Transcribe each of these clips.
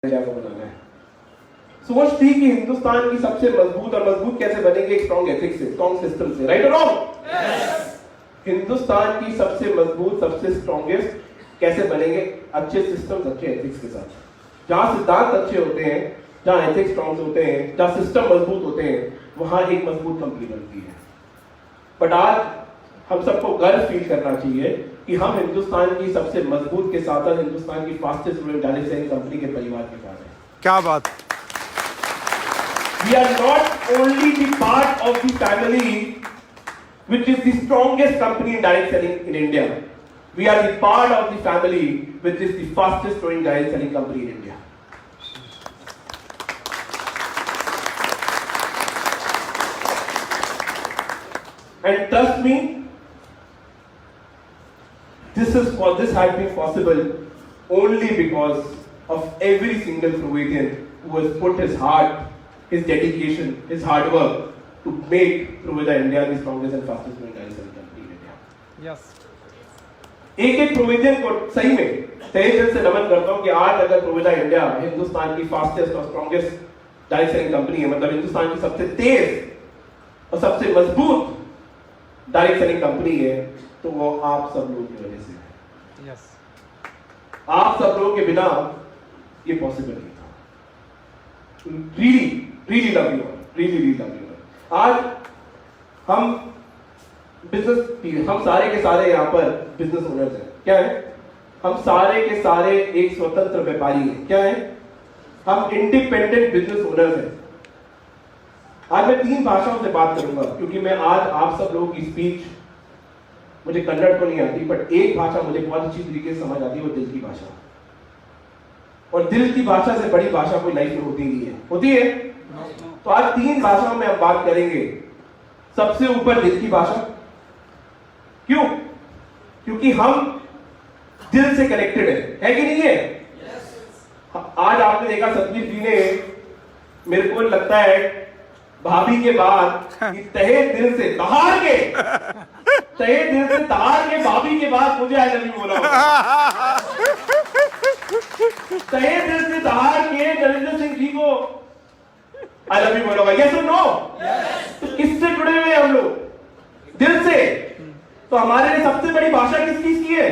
India को बनाना है। सोच थी कि हिंदुस्तान की सबसे मजबूत और मजबूत कैसे बनेंगे, स्ट्रॉन्ग एथिक्स से, स्ट्रॉन्ग सिस्टम से, राइट और रॉन्ग? हिंदुस्तान की सबसे मजबूत, सबसे स्ट्रॉन्गेस्ट कैसे बनेंगे? अच्छे सिस्टम्स, अच्छे एथिक्स के साथ। जहां सिद्धांत अच्छे होते हैं, जहां एथिक्स स्ट्रॉन्ग होते हैं, जहां सिस्टम मजबूत होते हैं, वहां एक मजबूत कंपनी बनती है। बट आज हम सबको गर्व फील करना चाहिए कि हम हिंदुस्तान की सबसे मजबूत के साथ साथ हिंदुस्तान की fastest growing direct selling company के परिवार के साथ हैं। क्या बात! We are not only the part of the family which is the strongest company in direct selling in India. We are the part of the family which is the fastest growing direct selling company in India. And trust me, this has been possible only because of every single Providian who has put his heart, his dedication, his hard work to make Provida India the strongest and fastest growing direct selling company in India. Yes. एक provision को सही में तहे दिल से नमन करता हूं कि आज अगर प्रोविडा इंडिया हिंदुस्तान की फास्टेस्ट और स्ट्रॉन्गेस्ट डायरेक्ट सेलिंग कंपनी है, मतलब हिंदुस्तान की सबसे तेज और सबसे मजबूत डायरेक्ट सेलिंग कंपनी है, तो वो आप सब लोगों की वजह से है। Yes. आप सब लोगों के बिना ये पॉसिबल नहीं था। really love you all, really love you all। आज हम हम सारे के सारे यहाँ पर बिजनेस ओनर्स हैं। क्या है? हम सारे के सारे एक स्वतंत्र व्यापारी हैं। क्या है? हम इंडिपेंडेंट बिजनेस ओनर्स हैं। आज मैं 3 भाषाओं से बात करूंगा क्योंकि मैं आज आप सब लोगों की स्पीच, मुझे कन्नड़ तो नहीं आती, बट एक भाषा मुझे बहुत अच्छी तरीके से समझ आती है, वो दिल की भाषा। और दिल की भाषा से बड़ी भाषा कोई लाइफ में होती नहीं है। होती है? तो आज 3 भाषाओं में हम बात करेंगे। सबसे ऊपर दिल की भाषा। क्यों? क्योंकि हम दिल से कनेक्टेड है कि नहीं है? आज आपने देखा सतबीर जी ने, मेरे को लगता है भाभी के बाद तहे दिल से दहाड़ के भाभी के बाद मुझे आई लव यू बोला होगा। तहे दिल से दहाड़ के नरेंद्र सिंह जी को आई लव यू बोला होगा। यस और नो? तो किससे जुड़े हुए हैं हम लोग? दिल से। तो हमारे लिए सबसे बड़ी भाषा किस चीज की है?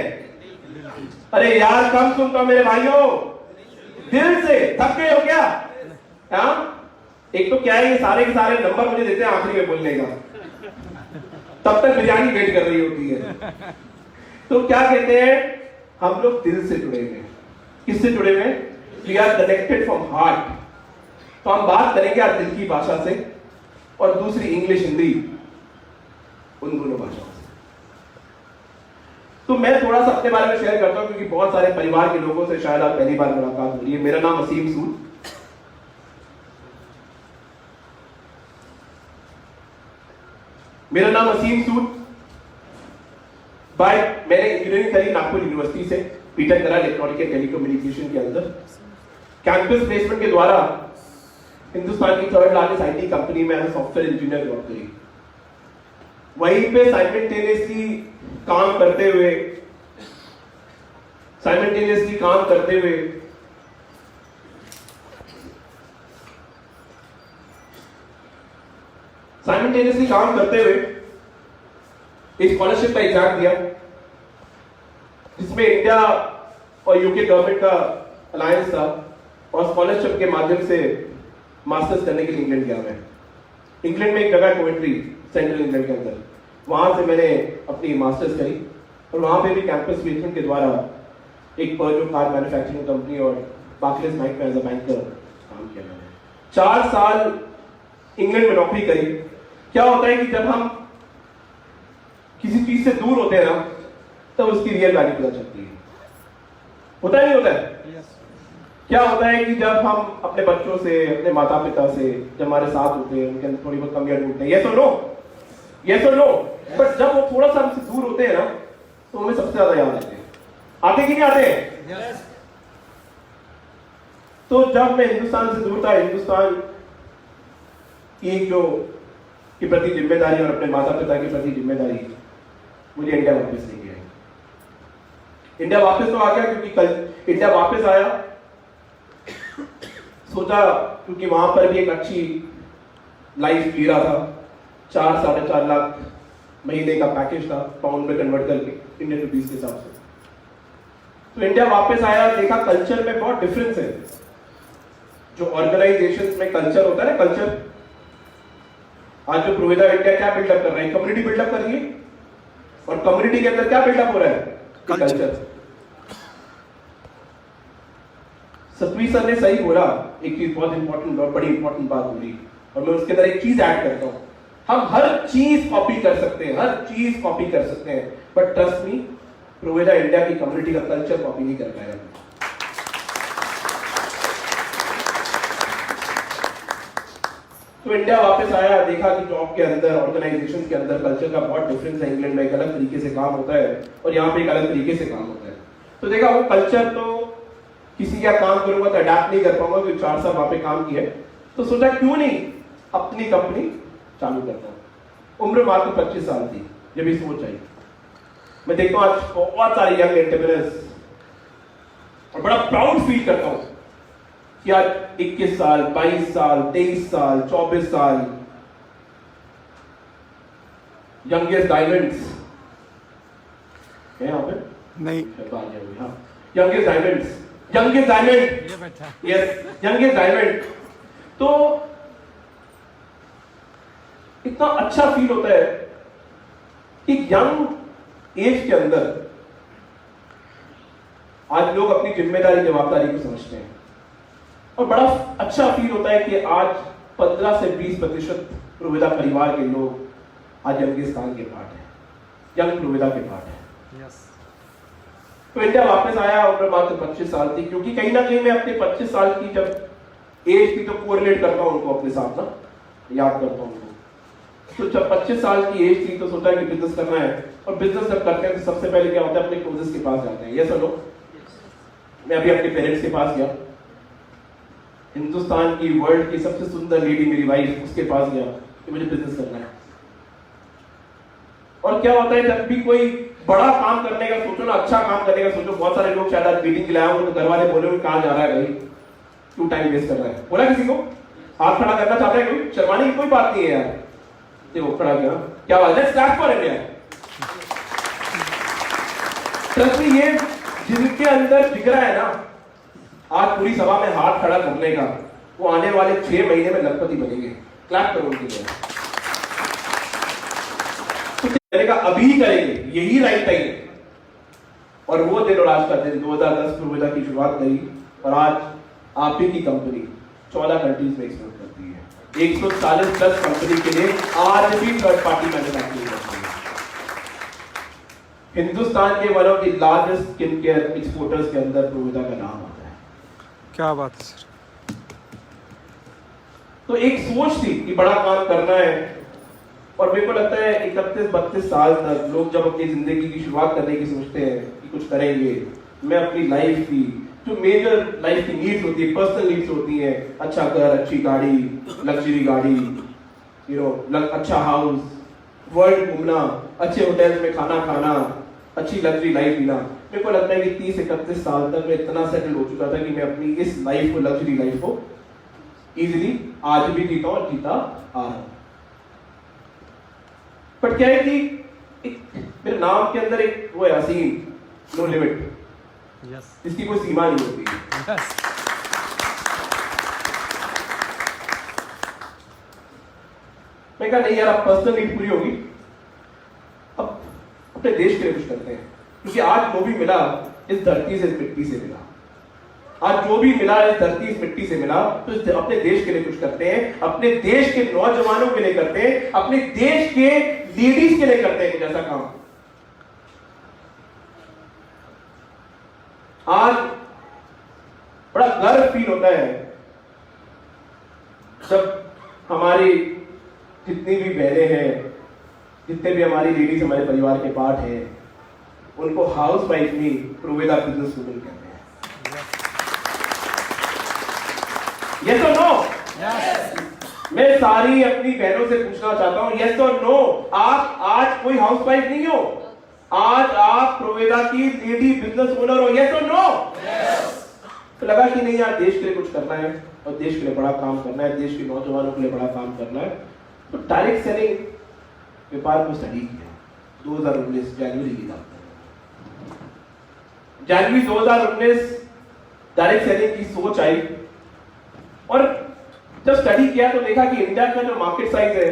अरे यार कम सुनता मेरे भाइयों, दिल से। थक गए हो क्या? हाँ? एक तो क्या है, ये सारे के सारे नंबर मुझे देते हैं आखिरी में बोलने का, तब तक बिरयानी वेट कर रही होती है। तो क्या कहते हैं, हम लोग दिल से जुड़े हुए। किससे जुड़े हुए? We are connected from heart. तो हम बात करेंगे आज दिल की भाषा से, और दूसरी इंग्लिश, हिंदी, उन दोनों भाषाओं से। तो मैं थोड़ा सा अपने बारे में शेयर करता हूं क्योंकि बहुत सारे परिवार के लोगों से शायद आज पहली बार मुलाकात हो रही है। मेरा नाम असीम सूद। मैंने इंजीनियरिंग करी नागपुर यूनिवर्सिटी से, बीटेक करा इलेक्ट्रॉनिक एंड टेलीकम्युनिकेशन के अंदर। कैंपस प्लेसमेंट के द्वारा हिंदुस्तान की 3rd लार्जेस्ट आईटी कंपनी में एज सॉफ्टवेयर इंजीनियर जॉब करी। वहीं पे साइमल्टेनियसली काम करते हुए एक स्कॉलरशिप का एग्जाम दिया जिसमें इंडिया और यूके गवर्नमेंट का अलायंस था, और स्कॉलरशिप के माध्यम से मास्टर्स करने के लिए इंग्लैंड गया। मैं इंग्लैंड में एक जगह कोवेंट्री, सेंट्रल इंग्लैंड के अंदर, वहां से मैंने अपनी मास्टर्स करी। और वहां पे भी कैंपस प्लेसमेंट के द्वारा एक पर्जो कार मैन्युफैक्चरिंग कंपनी और बार्कलेज बैंक में एज अ बैंकर काम किया मैंने। 4 साल इंग्लैंड में नौकरी करी। क्या होता है कि जब हम किसी चीज से दूर होते हैं ना, तब उसकी रियल वैल्यू पता चलती है। होता है नहीं होता है? क्या होता है कि जब हम अपने बच्चों से, अपने माता पिता से जब हमारे साथ होते हैं, उनके अंदर थोड़ी बहुत कमियां ढूंढते हैं, यस और नो? बट जब वो थोड़ा सा हमसे दूर होते हैं ना, तो हमें सबसे ज्यादा याद आते हैं। आते कि नहीं आते हैं? तो जब मैं हिंदुस्तान से दूर था, हिंदुस्तान की जो के प्रति जिम्मेदारी और अपने माता पिता के प्रति जिम्मेदारी मुझे इंडिया वापस लेके आई। इंडिया वापस तो आ गया क्योंकि कल इंडिया वापस आया सोचा क्योंकि वहां पर भी एक अच्छी लाइफ जी रहा था, 4-4.5 लाख महीने का पैकेज था, पाउंड में कन्वर्ट करके इंडियन रुपीस के हिसाब से। तो इंडिया वापस आया, देखा कल्चर में बहुत डिफरेंस है। जो ऑर्गेनाइजेशन में कल्चर होता है ना, कल्चर, आज जो प्रोविडा इंडिया क्या बिल्डअप कर रहा है, कम्युनिटी बिल्डअप कर रही है, और कम्युनिटी के अंदर क्या बिल्डअप हो रहा है, कल्चर। सतवी सर ने सही बोला, एक चीज बहुत इंपॉर्टेंट और बड़ी इंपॉर्टेंट बात बोली, और मैं उसके अंदर एक चीज ऐड करता हूं। हम हर चीज कॉपी कर सकते हैं, हर चीज कॉपी कर सकते हैं, बट ट्रस्ट मी, प्रोविडा इंडिया की कम्युनिटी का कल्चर कॉपी नहीं कर पाएगा। तो इंडिया वापस आया, देखा कि जॉब के अंदर, ऑर्गेनाइजेशन के अंदर कल्चर का बहुत डिफरेंस है। इंग्लैंड में एक अलग तरीके से काम होता है और यहाँ पे एक अलग तरीके से काम होता है। तो देखा वो कल्चर तो किसी का काम करूंगा तो अडैप्ट नहीं कर पाऊंगा, क्योंकि 4 साल वहां पे काम किया है। तो सोचा क्यों नहीं अपनी कंपनी चालू करता हूं। उम्र मात्र 25 साल थी जब ये सोच आई। मैं देखता हूं आज बहुत सारे यंग एंटरप्रेन्योर्स, और बड़ा प्राउड फील करता हूं कि आज 21 साल, 22 साल, 23 साल, 24 साल, यंगेस्ट डायमंड्स है यहाँ पे? नहीं, हाँ, youngest diamonds, youngest diamond, yes, youngest diamond. तो इतना अच्छा फील होता है कि यंग एज के अंदर आज लोग अपनी जिम्मेदारी, जवाबदारी को समझते हैं, और बड़ा अच्छा फील होता है कि आज 15 से 20% प्रोविडा परिवार के लोग आज यंगिस्तान के पार्ट है, यंग प्रोविडा के पार्ट है। yes. तो इंडिया वापस आया, उम्र मात्र 25 साल थी, क्योंकि कहीं ना कहीं मैं अपने 25 साल की जब एज थी तो कोरिलेट करता हूं उनको अपने साथ ना, याद करता हूं उनको। तो जब 25 साल की एज थी तो सोचा कि बिजनेस करना है, और बिजनेस जब करते हैं तो सबसे पहले क्या होता है, अपने क्लोजेस्ट के पास जाते हैं। ये सुनो, मैं अभी अपने पेरेंट्स के पास गया, हिंदुस्तान की, वर्ल्ड की सबसे सुंदर लेडी मेरी वाइफ, उसके पास गया कि मुझे बिजनेस करना है। और क्या होता है, जब भी कोई बड़ा काम करने का सोचो ना, अच्छा काम करने का सोचो, बहुत सारे लोग शायद आज मीटिंग के लिए आए होंगे तो घर वाले बोले होंगे कहां जा रहा है भाई, क्यों टाइम वेस्ट कर रहा है। बोला किसी को? हाथ खड़ा करना चाहता है कोई? शर्माने की कोई बात नहीं है यार। देखो खड़ा किया, क्या बात है, let's clap for India. Trust me, ये जिनके अंदर जिगरा है ना, आज पूरी सभा में हाथ खड़ा करने का, वो आने वाले 6 महीने में लखपति बनेंगे। क्लैप करो उनके लिए। तो अभी करेंगे, यही राइट टाइम है। और वो दिन और आज का दिन, 2010 प्रोविडा की शुरुआत करी, और आज आप ही की कंपनी 14 कंट्रीज में एक्सपोर्ट करती है। 140 प्लस कंपनी के लिए आज भी थर्ड पार्टी मैन्युफैक्चरिंग करती है। हिंदुस्तान के one of the largest skin care exporters के अंदर प्रोविडा का नाम आता है। क्या बात है सर। तो एक सोच थी कि बड़ा काम करना है, और मेरे को लगता है 31-32 साल तक लोग जब अपनी जिंदगी की शुरुआत करने की सोचते हैं कि कुछ करेंगे, मैं अपनी लाइफ की जो मेजर लाइफ की नीड्स होती है, पर्सनल नीड्स होती है, अच्छा घर, अच्छी गाड़ी, लग्जरी गाड़ी, अच्छा हाउस, वर्ल्ड घूमना, अच्छे होटल्स में खाना खाना, अच्छी लग्जरी लाइफ जीना, मेरे को लगता है कि 30-31 साल तक मैं इतना सेटल हो चुका था कि मैं अपनी इस लाइफ को, लग्जरी लाइफ को इजीली आज भी जीता और जीता आ रहा हूं। बट क्या है कि मेरे नाम के अंदर एक वो है, असीम, नो लिमिट, इसकी कोई सीमा नहीं होती। मैं कहा नहीं यार, अब पर्सनल नीड पूरी होगी, अब अपने देश के लिए कुछ करते हैं, क्योंकि आज जो भी मिला इस धरती से, इस मिट्टी से मिला। आज जो भी मिला इस धरती, इस मिट्टी से मिला, तो अपने देश के लिए कुछ करते हैं, अपने देश के नौजवानों के लिए करते हैं, अपने देश के लेडीज के लिए करते हैं कुछ ऐसा काम। आज बड़ा गर्व फील होता है जब हमारी जितनी भी बहनें हैं, जितने भी हमारी लेडीज हमारे परिवार के पार्ट हैं, उनको हाउस वाइफ में प्रोविडा बिजनेस वुमेन कहते हैं। यस और नो? मैं सारी अपनी बहनों से पूछना चाहता हूं, यस और नो? आप आज कोई हाउस वाइफ नहीं हो, आज आप प्रोविडा की लेडी बिजनेस ओनर हो, यस और नो? तो लगा कि नहीं यार, देश के लिए कुछ करना है और देश के लिए बड़ा काम करना है, देश के नौजवानों के लिए बड़ा काम करना है। तो डायरेक्ट सेलिंग व्यापार को स्टडी किया 2019 जनवरी की बात है। जनवरी 2019 डायरेक्ट सेलिंग की सोच आई और जब स्टडी किया तो देखा कि इंडिया का जो मार्केट साइज है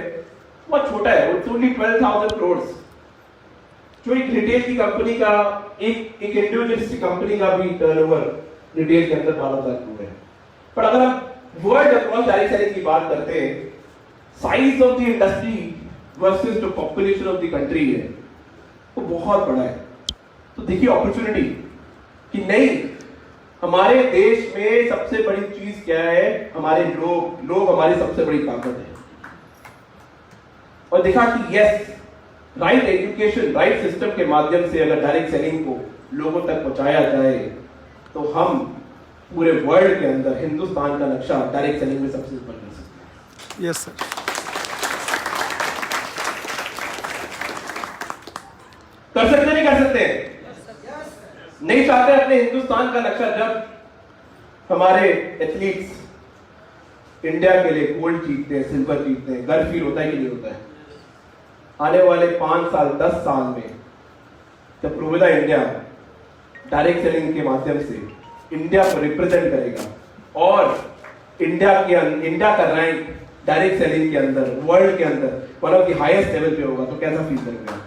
बहुत छोटा है, वो ओनली 12,000 करोड़, जो एक रिटेल की कंपनी का, एक इंडिविजुअलिस्टिक कंपनी का भी टर्नओवर रिटेल के अंदर 12,000 करोड़ है। पर अगर हम वर्ल्ड अक्रॉस डायरेक्ट सेलिंग की बात करते हैं, size of the industry versus the population of the country है, वो बहुत बड़ा है। तो देखिए अपॉर्चुनिटी कि नहीं, हमारे देश में सबसे बड़ी चीज क्या है, हमारे लोग हमारी सबसे बड़ी ताकत है। और देखा कि yes, right education, right system के माध्यम से अगर डायरेक्ट सेलिंग को लोगों तक पहुंचाया जाए तो हम पूरे वर्ल्ड के अंदर हिंदुस्तान का नक्शा डायरेक्ट सेलिंग में सबसे ऊपर कर सकते हैं। Yes sir. कर सकते नहीं कर सकते? नहीं चाहते अपने हिंदुस्तान का नक्शा? जब हमारे एथलीट्स इंडिया के लिए गोल्ड जीतते हैं, सिल्वर जीतते हैं, गर्व फील होता है कि नहीं होता है? आने वाले 5 साल 10 साल में जब प्रोविदा इंडिया डायरेक्ट सेलिंग के माध्यम से इंडिया को रिप्रेजेंट करेगा और इंडिया का रैंक डायरेक्ट सेलिंग के अंदर वर्ल्ड के अंदर one of the highest level पे होगा, तो कैसा फील करेंगे आप?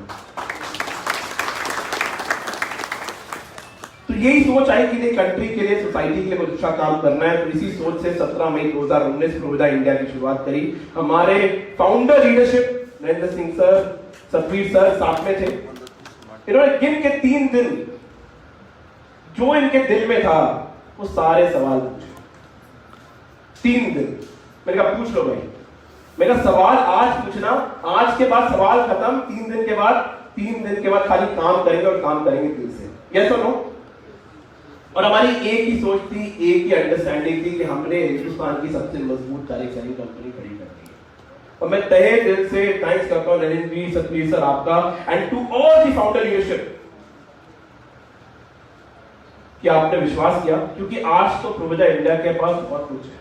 तो यही सोच आई कि नहीं, कंट्री के लिए, सोसाइटी के लिए कुछ अच्छा काम करना है। तो इसी सोच से 17 मई 2019 प्रोविदा इंडिया की शुरुआत करी। हमारे founder leadership Narendra Singh sir, Satveer sir साथ में थे। इन्होंने गिन के 3 दिन जो इनके दिल में था वो सारे सवाल पूछे। 3 दिन मैंने कहा पूछ लो भाई। मैंने कहा सवाल आज पूछना, आज के बाद सवाल खत्म। 3 दिन के बाद खाली काम करेंगे और काम करेंगे दिल से। यस और नो? और हमारी एक ही सोच थी, एक ही अंडरस्टैंडिंग थी कि हमने हिंदुस्तान की सबसे मजबूत डायरेक्ट सेलिंग कंपनी खड़ी करनी है। और मैं तहे दिल से थैंक्स करता हूं नरेंद्र जी, सतवीर सर आपका, and to all the founder leadership कि आपने विश्वास किया। क्योंकि आज तो प्रोविदा इंडिया के पास बहुत कुछ है,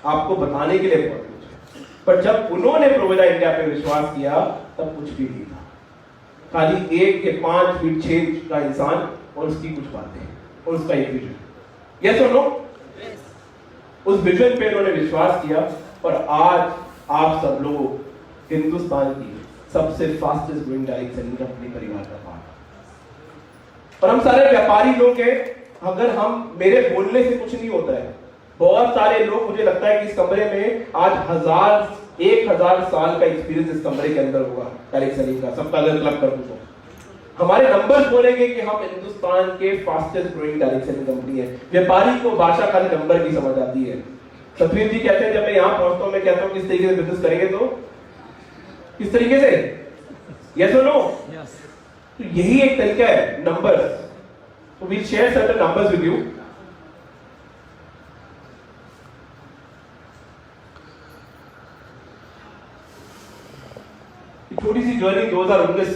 आपको बताने के लिए बहुत कुछ है, पर जब उन्होंने प्रोविदा इंडिया पे विश्वास किया तब कुछ भी नहीं था। खाली 1 के 5 फीट 6 इंच का इंसान और उसकी कुछ बातें और उसका एक विजन। यस और नो? उस विजन पे उन्होंने विश्वास किया और आज आप सब लोग हिंदुस्तान की सबसे fastest growing direct selling company परिवार का पार्ट। और हम सारे व्यापारी लोग हैं। अगर हम, मेरे बोलने से कुछ नहीं होता है। बहुत सारे लोग, मुझे लगता है कि इस कमरे में आज 1000 साल का एक्सपीरियंस इस कमरे के अंदर होगा डायरेक्ट सेलिंग का, सबका अलग अलग कर दूं। हमारे नंबर्स बोलेंगे कि हम हिंदुस्तान के fastest growing direct selling company है। व्यापारी को भाषा खाली नंबर की समझ आती है। सतवीर जी कहते हैं जब मैं यहां पहुंचता हूं, मैं कहता हूं किस तरीके से बिजनेस करेंगे, तो किस तरीके से? यस और नो? तो यही एक तरीका है, नंबर्स। तो we share certain numbers with you. छोटी सी जर्नी 2019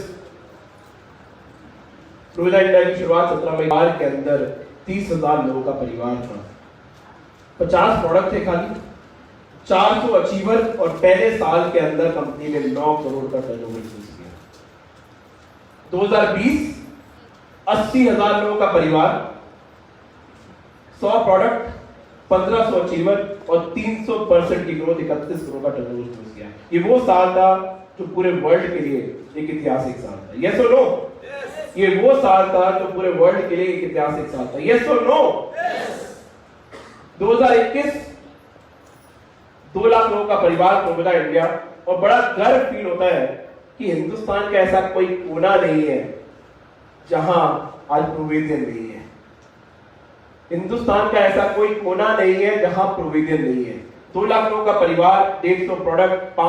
प्रोविदा इंडिया की शुरुआत 17 मई के अंदर 30,000 लोगों का परिवार था। 50 प्रोडक्ट थे खाली, 400 अचीवर, और पहले साल के अंदर कंपनी ने 9 करोड़ का टर्नओवर किया। 2020 80,000 लोगों का परिवार, 100 प्रोडक्ट, 1500 अचीवर और 300% की ग्रोथ, 31 करोड़ का टर्नओवर किया। ये वो साल था जो पूरे वर्ल्ड के लिए एक ऐतिहासिक साल था। यस और नो? ये वो साल था जो पूरे वर्ल्ड के लिए एक ऐतिहासिक साल था। यस और नो? 2021 2 लाख लोगों का परिवार प्रोविदा इंडिया, और बड़ा गर्व फील होता है कि हिंदुस्तान का ऐसा कोई कोना नहीं है जहां आज प्रोविजन नहीं है। हिंदुस्तान का ऐसा कोई कोना नहीं है जहां प्रोविजन नहीं है। 2 लाख लोगों का परिवार, 150 प्रोडक्ट, 5